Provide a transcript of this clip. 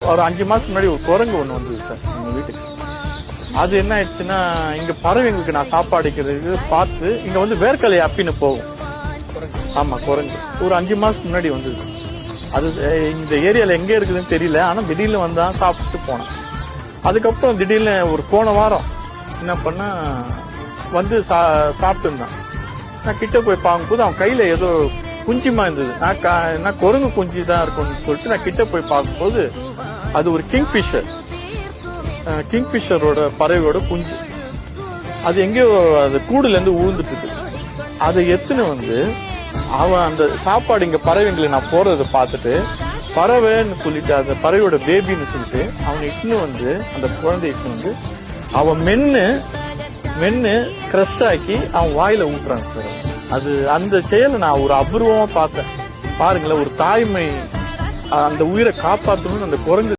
ஒரு 5 மாசத்துக்கு முன்னாடி ஒரு குரங்கு ஒண்ணு வந்தது சார் எங்க வீட்டுக்கு. அது என்ன ஆயிடுச்சுன்னா, இங்க பறவைங்களுக்கு நான் சாப்பாடுக்கிறதுக்கு பார்த்து இங்க வந்து வேர்க்கலை அப்பின்னு போகும். ஆமா, குரங்கு ஒரு 5 மாசத்துக்கு முன்னாடி வந்தது. அது இந்த ஏரியால எங்க இருக்குதுன்னு தெரியல. ஆனா திடீர்னு வந்தா சாப்பிட்டு போனேன். அதுக்கப்புறம் திடீர்னு ஒரு போன வாரம் என்ன பண்ணா வந்து சாப்பிட்டு இருந்தான். நான் கிட்ட போய் பார்க்கும்போது அவன் கையில ஏதோ குஞ்சிமா இருந்தது. நான் குரங்கு குஞ்சு தான் இருக்கும்னு சொல்லிட்டு நான் கிட்ட போய் பார்க்கும்போது அது ஒரு கிங்ஃபிஷரோட பறவையோட குஞ்சு. அது எங்கேயோ அது கூடுல இருந்து ஊழ்ந்துட்டு இருக்கு. அதை எத்துன்னு வந்து அவன் அந்த சாப்பாடு இங்க பறவைங்களை நான் போறதை பார்த்துட்டு பறவைன்னு சொல்லிட்டு அந்த பறவையோட பேபின்னு சொல்லிட்டு அவனை இட்டுன்னு வந்து அந்த குழந்தை இட்டுன்னு வந்து அவன் மென்னு கிரஷ் ஆக்கி அவன் வாயில ஊட்டுறான் சார். அது அந்த செயலை நான் ஒரு அபூர்வமா பார்த்தேன். பாருங்களேன், ஒரு தாய்மை அந்த உயிரை காப்பாற்றணும்னு அந்த குரங்கு